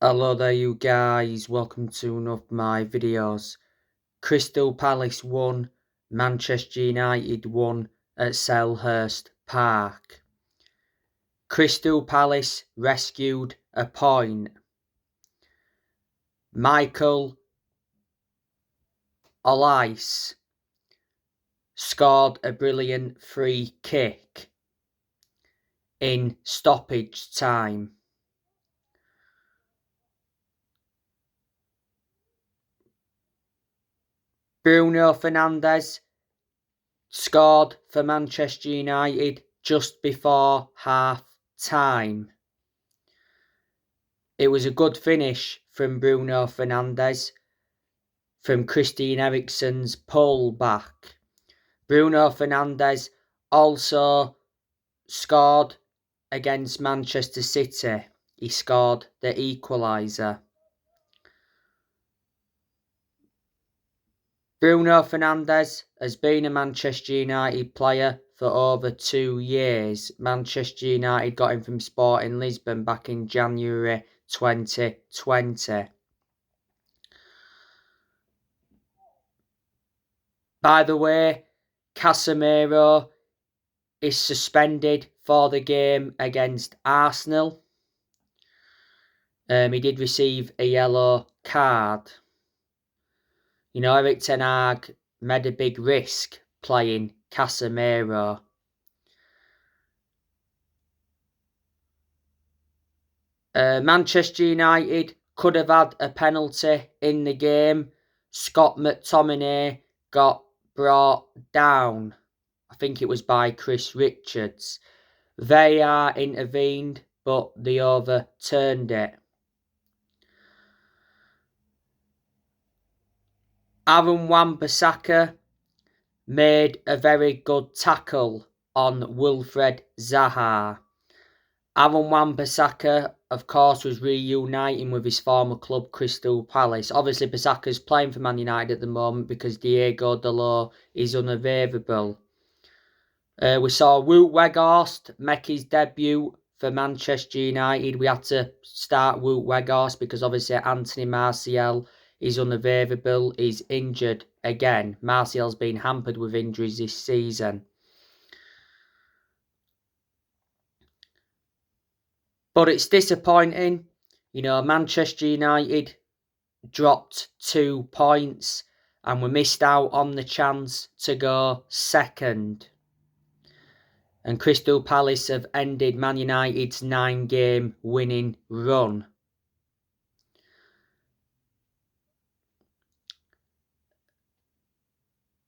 Hello there you guys, welcome to one of my videos. Crystal Palace won, Manchester United won at Selhurst Park. Crystal Palace rescued a point. Michael Olise scored a brilliant free kick in stoppage time. Bruno Fernandes scored for Manchester United just before half time. It was a good finish from Bruno Fernandes from Christian Eriksen's pull back. Bruno Fernandes also scored against Manchester City. He scored the equaliser. Bruno Fernandes has been a Manchester United player for over 2 years. Manchester United got him from Sporting Lisbon back in January 2020. By the way, Casemiro is suspended for the game against Arsenal. He did receive a yellow card. You know, Erik ten Hag made a big risk playing Casemiro. Manchester United could have had a penalty in the game. Scott McTominay got brought down. I think it was by Chris Richards. VAR intervened, but they overturned it. Aaron Wan-Bissaka made a very good tackle on Wilfred Zaha. Aaron Wan-Bissaka, of course, was reuniting with his former club, Crystal Palace. Obviously, Bissaka's playing for Man United at the moment because Diego Dalot is unavailable. We saw Wout Weghorst make his debut for Manchester United. We had to start Wout Weghorst because obviously Anthony Martial is unavailable. He's injured again. Martial's been hampered with injuries this season. But it's disappointing. You know, Manchester United dropped 2 points and we missed out on the chance to go second. And Crystal Palace have ended Man United's 9-game winning run.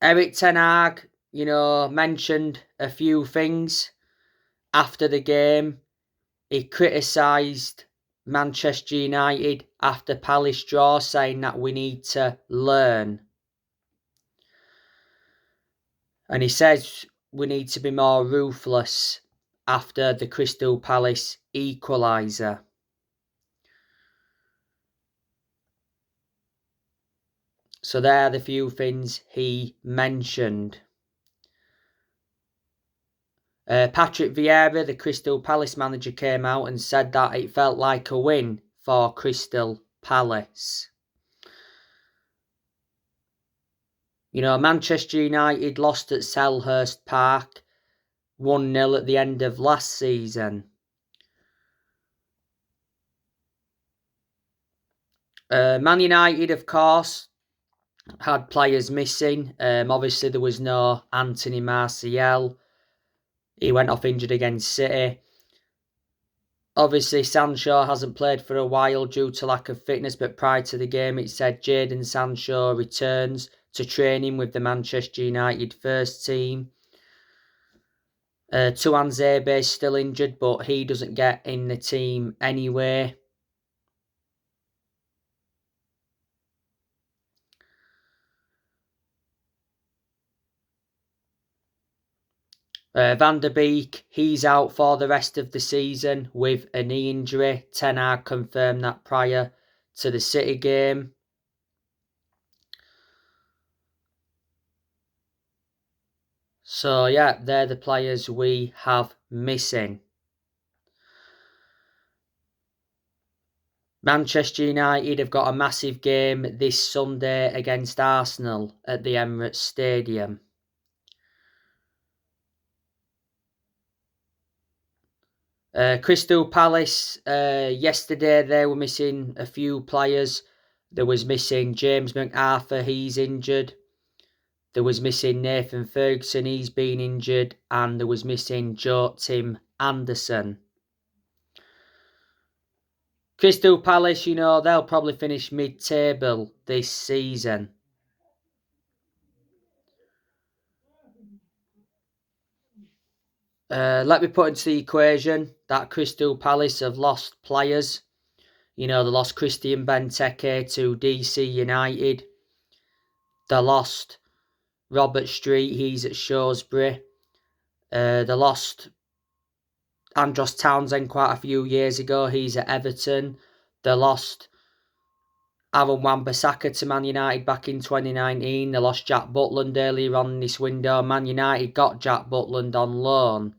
Erik ten Hag, you know, mentioned a few things after the game. He criticised Manchester United after Palace draw, saying that we need to learn. And he says we need to be more ruthless after the Crystal Palace equaliser. So there are the few things he mentioned. Patrick Vieira, the Crystal Palace manager, came out and said that it felt like a win for Crystal Palace. You know, Manchester United lost at Selhurst Park 1-0 at the end of last season. Man United, of course, had players missing. Obviously, there was no Anthony Martial. He went off injured against City. Obviously, Sancho hasn't played for a while due to lack of fitness, but prior to the game, it said Jadon Sancho returns to training with the Manchester United first team. Tuanzebe is still injured, but he doesn't get in the team anyway. Van der Beek, he's out for the rest of the season with a knee injury. Ten Hag confirmed that prior to the City game. So yeah, they're the players we have missing. Manchester United have got a massive game this Sunday against Arsenal at the Emirates Stadium. Crystal Palace, yesterday they were missing a few players. There was missing James McArthur, he's injured. There was missing Nathan Ferguson, he's been injured. And there was missing Tim Anderson. Crystal Palace, they'll probably finish mid-table this season. Let me put into the equation that Crystal Palace have lost players. They lost Christian Benteke to DC United. They lost Robert Street, he's at Shrewsbury. They lost Andros Townsend quite a few years ago, he's at Everton. They lost Aaron Wan-Bissaka to Man United back in 2019. They lost Jack Butland earlier on in this window. Man United got Jack Butland on loan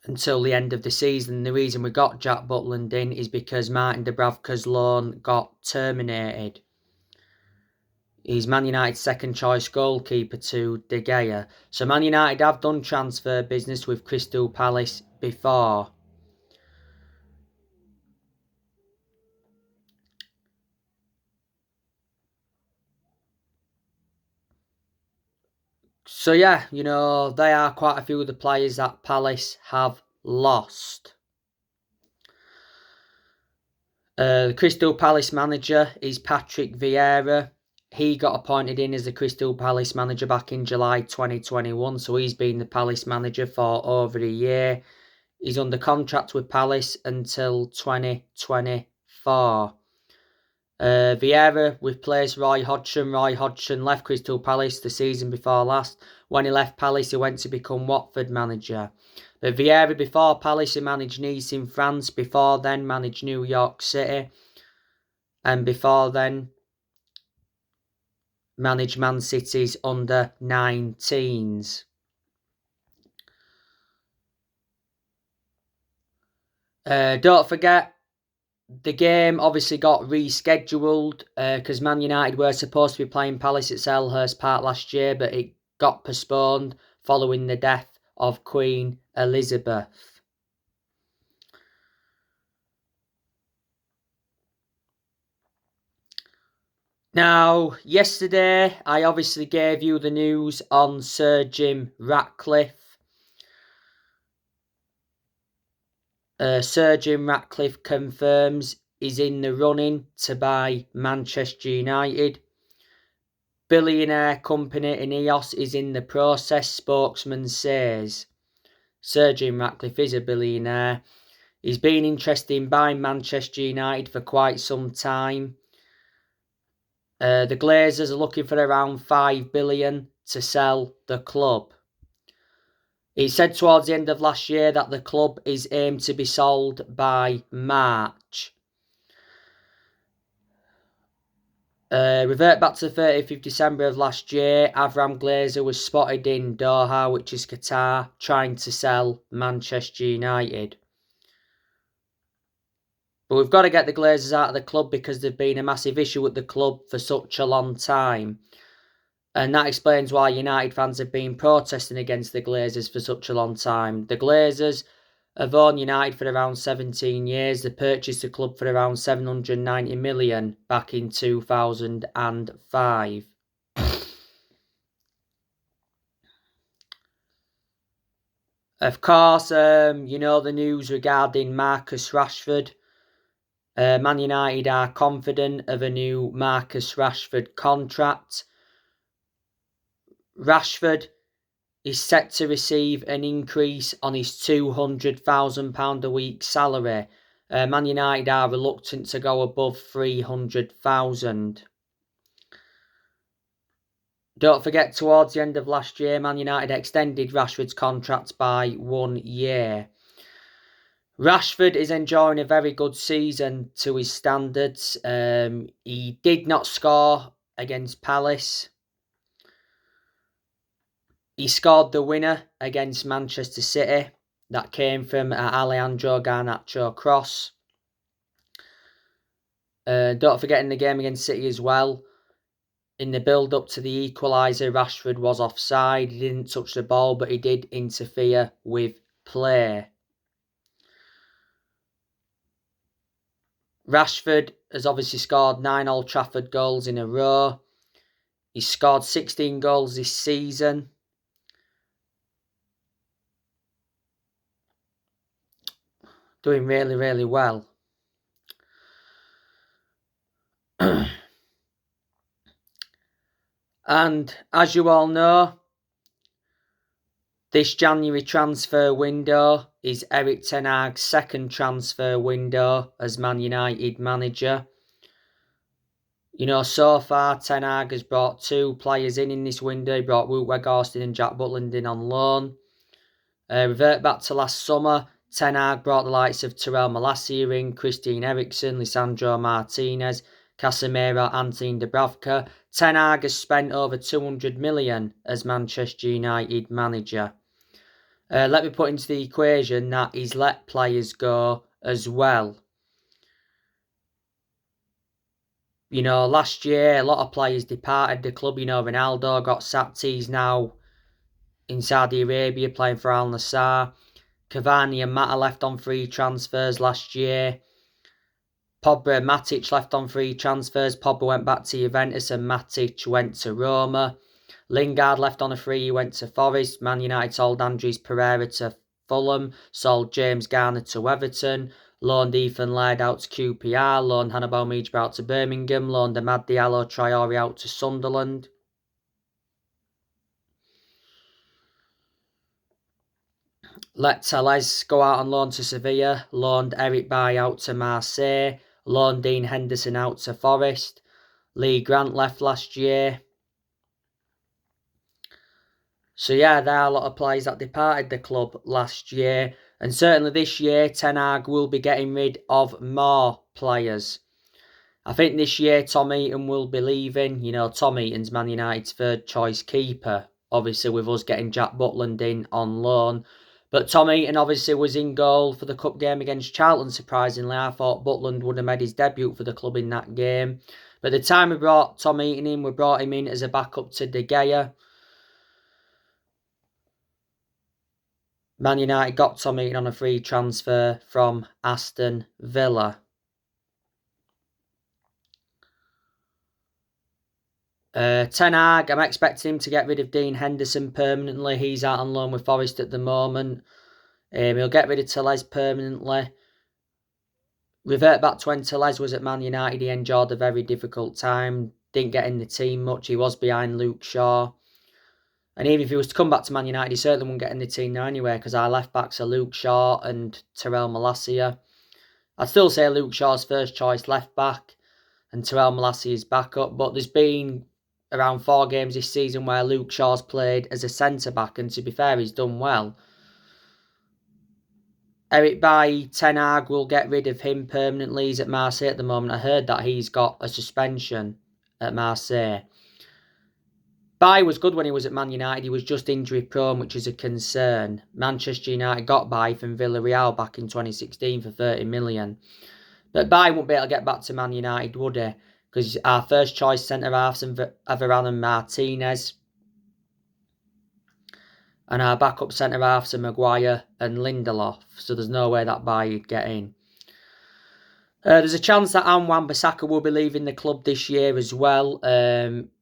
until the end of the season. The reason we got Jack Butland in is because Martin Dubravka's loan got terminated. He's Man United's second choice goalkeeper to De Gea. So Man United have done transfer business with Crystal Palace before. So yeah, they are quite a few of the players that Palace have lost. The Crystal Palace manager is Patrick Vieira. He got appointed in as the Crystal Palace manager back in July 2021, so he's been the Palace manager for over a year. He's under contract with Palace until 2024. Vieira replaced Roy Hodgson. Roy Hodgson left Crystal Palace the season before last. When he left Palace, he went to become Watford manager. But Vieira, before Palace, he managed Nice in France. Before then, managed New York City. And before then, managed Man City's under 19s. Don't forget, the game obviously got rescheduled because Man United were supposed to be playing Palace at Selhurst Park last year, but it got postponed following the death of Queen Elizabeth. Now, yesterday I obviously gave you the news on Sir Jim Ratcliffe. Sir Jim Ratcliffe confirms he's in the running to buy Manchester United. Billionaire company Ineos is in the process, spokesman says. Sir Jim Ratcliffe is a billionaire. He's been interested in buying Manchester United for quite some time. The Glazers are looking for around $5 billion to sell the club. It said towards the end of last year that the club is aimed to be sold by March. Revert back to the 30th of December of last year, Avram Glazer was spotted in Doha, which is Qatar, trying to sell Manchester United. But we've got to get the Glazers out of the club because they've been a massive issue at the club for such a long time. And that explains why United fans have been protesting against the Glazers for such a long time. The Glazers have owned United for around 17 years. They purchased the club for around 790 million back in 2005. Of course, the news regarding Marcus Rashford. Man United are confident of a new Marcus Rashford contract. Rashford is set to receive an increase on his £200,000 a week salary. Man United are reluctant to go above 300,000. Don't forget, towards the end of last year, Man United extended Rashford's contract by 1 year. Rashford is enjoying a very good season to his standards. He did not score against Palace. He scored the winner against Manchester City. That came from Alejandro Garnacho cross. Don't forget in the game against City as well, in the build-up to the equaliser, Rashford was offside. He didn't touch the ball, but he did interfere with play. Rashford has obviously scored 9 Old Trafford goals in a row. He's scored 16 goals this season. Doing really, really well. And as you all know, this January transfer window is Erik ten Hag's second transfer window as Man United manager. You know, so far, Ten Hag has brought 2 players in this window. He brought Wout Weghorst and Jack Butland in on loan. Revert back to last summer, Ten Hag brought the likes of Terrell Malacia in, Christian Eriksen, Lisandro Martinez, Casemiro, Anthony Dubravka. Ten Hag has spent over 200 million as Manchester United manager. Let me put into the equation that he's let players go as well. You know, last year, a lot of players departed the club. You know, Ronaldo got sacked. He's now in Saudi Arabia playing for Al Nassr. Cavani and Mata left on free transfers last year. Pogba and Matic left on free transfers. Pogba went back to Juventus and Matic went to Roma. Lingard left on a free, he went to Forest. Man United sold Andres Pereira to Fulham. Sold James Garner to Everton. Loaned Ethan Laird out to QPR, loaned Hannibal Mejbr out to Birmingham, loaned Amad Diallo Traore out to Sunderland. Let Telles go out on loan to Sevilla, loaned Eric Bailly out to Marseille, loaned Dean Henderson out to Forest. Lee Grant left last year. So yeah, there are a lot of players that departed the club last year. And certainly this year, Ten Hag will be getting rid of more players. I think this year Tom Heaton will be leaving. You know, Tom Heaton's Man United's third choice keeper. Obviously with us getting Jack Butland in on loan. But Tom Heaton obviously was in goal for the cup game against Charlton, surprisingly. I thought Butland would have made his debut for the club in that game. But the time we brought Tom Heaton in, we brought him in as a backup to De Gea. Man United got Tom Heaton on a free transfer from Aston Villa. Ten Hag, I'm expecting him to get rid of Dean Henderson permanently. He's out on loan with Forest at the moment. He'll get rid of Telles permanently. Revert back to when Telles was at Man United. He endured a very difficult time. Didn't get in the team much. He was behind Luke Shaw. And even if he was to come back to Man United, he certainly wouldn't get in the team now anyway, because our left backs are Luke Shaw and Terrell Malacia. I'd still say Luke Shaw's first choice left back and Terrell Malacia's backup, but there's been around 4 games this season where Luke Shaw's played as a centre-back, and to be fair, he's done well. Eric Bailly, Ten Hag will get rid of him permanently. He's at Marseille at the moment. I heard that he's got a suspension at Marseille. Bailly was good when he was at Man United. He was just injury prone, which is a concern. Manchester United got Bailly from Villarreal back in 2016 for 30 million. But Bailly won't be able to get back to Man United, would he? Because our first choice centre-halves are Varane and Martinez. And our backup centre-halves are Maguire and Lindelof. So there's no way that Bailly'd get in. There's a chance that Wan-Bissaka will be leaving the club this year as well.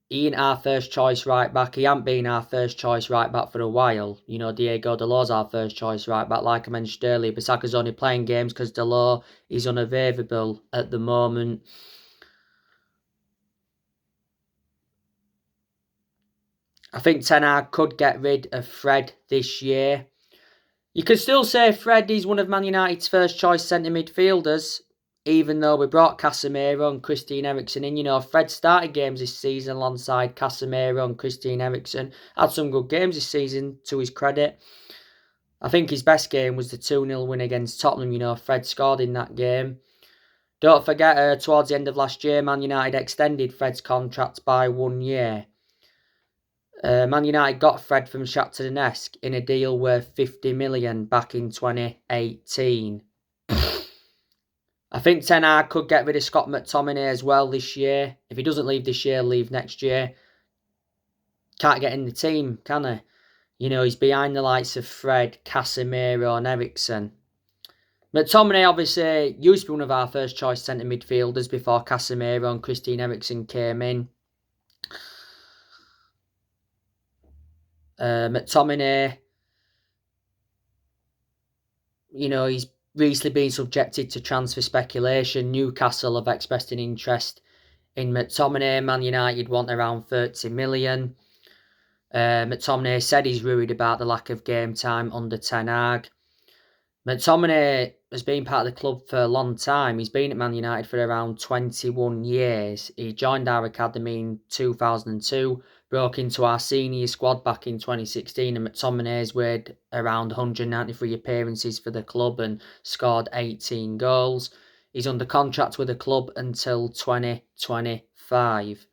He ain't our first choice right back. He ain't been our first choice right back for a while. You know, Diego Dalot's our first choice right back, like I mentioned earlier. Bissaka's only playing games because Dalot is unavailable at the moment. I think Ten Hag could get rid of Fred this year. You could still say Fred is one of Man United's first choice centre midfielders, even though we brought Casemiro and Christian Eriksen in. You know, Fred started games this season alongside Casemiro and Christian Eriksen. Had some good games this season, to his credit. I think his best game was the 2-0 win against Tottenham. You know, Fred scored in that game. Don't forget, towards the end of last year, Man United extended Fred's contract by 1 year. Man United got Fred from Shakhtar Donetsk in a deal worth 50 million back in 2018. I I think Ten Hag could get rid of Scott McTominay as well this year. If he doesn't leave this year, leave next year. Can't get in the team, can he? You know, he's behind the likes of Fred, Casemiro and Eriksen. McTominay obviously used to be one of our first choice centre midfielders before Casemiro and Christian Eriksen came in. McTominay, you know, he's recently been subjected to transfer speculation. Newcastle have expressed an interest in McTominay. Man United want around 30 million. McTominay said he's worried about the lack of game time under Ten Hag. McTominay has been part of the club for a long time. He's been at Man United for around 21 years. He joined our academy in 2002, broke into our senior squad back in 2016, and McTominay's weighed around 193 appearances for the club and scored 18 goals. He's under contract with the club until 2025.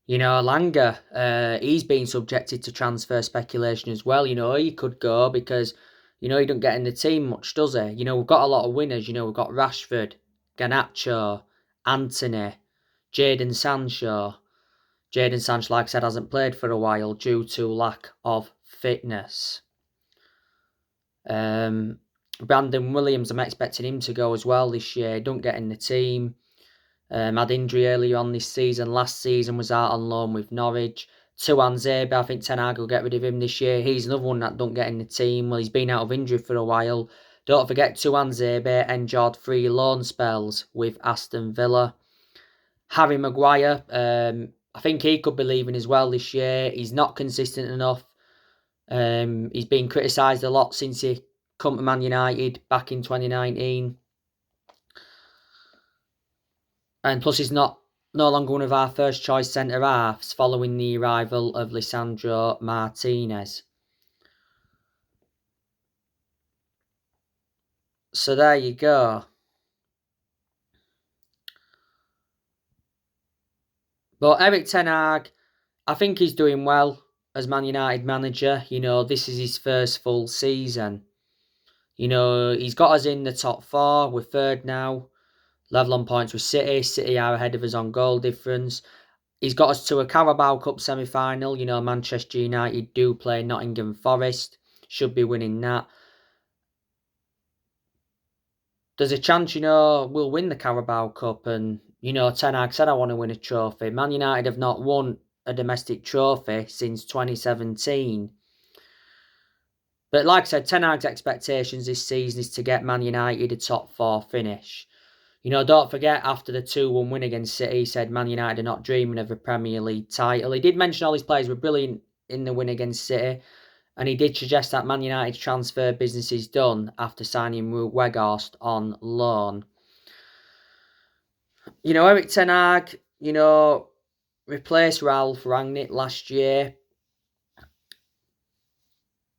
You know, Langer, he's been subjected to transfer speculation as well. You know, he could go because, you know, he don't get in the team much, does he? You know, we've got a lot of winners. You know, we've got Rashford, Garnacho, Anthony, Jadon Sancho. Jadon Sancho, like I said, hasn't played for a while due to lack of fitness. Brandon Williams, I'm expecting him to go as well this year. He don't get in the team. Had injury earlier on this season. Last season was out on loan with Norwich. Tuan Zebe, I think Ten Hag will get rid of him this year. He's another one that don't get in the team. Well, he's been out of injury for a while. Don't forget Tuan Zebe enjoyed 3 loan spells with Aston Villa. Harry Maguire, I think he could be leaving as well this year. He's not consistent enough. He's been criticised a lot since he come to Man United back in 2019. And plus, he's no longer one of our first choice centre halves following the arrival of Lisandro Martinez. So there you go. But Erik Ten Hag, I think he's doing well as Man United manager. You know, this is his first full season. You know, he's got us in the top 4. We're 3rd now. Level on points with City. City are ahead of us on goal difference. He's got us to a Carabao Cup semi-final. You know, Manchester United do play Nottingham Forest. Should be winning that. There's a chance, you know, we'll win the Carabao Cup. And, you know, Ten Hag said, I want to win a trophy. Man United have not won a domestic trophy since 2017. But like I said, Ten Hag's expectations this season is to get Man United a top 4 finish. You know, don't forget, after the 2-1 win against City, he said Man United are not dreaming of a Premier League title. He did mention all his players were brilliant in the win against City, and he did suggest that Man United's transfer business is done after signing Weghorst on loan. You know, Erik Ten Hag, you know, replaced Ralph Rangnick last year.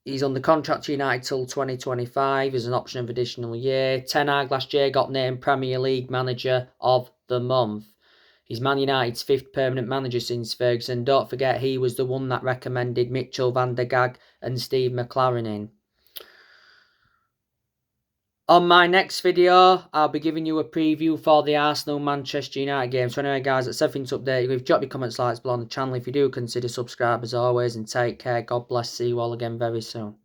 He's under contract to United till 2025 as an option of additional year. Ten Hag last year got named Premier League Manager of the Month. He's Man United's 5th permanent manager since Ferguson. Don't forget, he was the one that recommended Mitchell van der Gaag and Steve McLaren in. On my next video, I'll be giving you a preview for the Arsenal-Manchester United game. So anyway, guys, that's everything to update you with. Drop your comments, likes below on the channel if you do. Consider subscribe as always, and take care. God bless. See you all again very soon.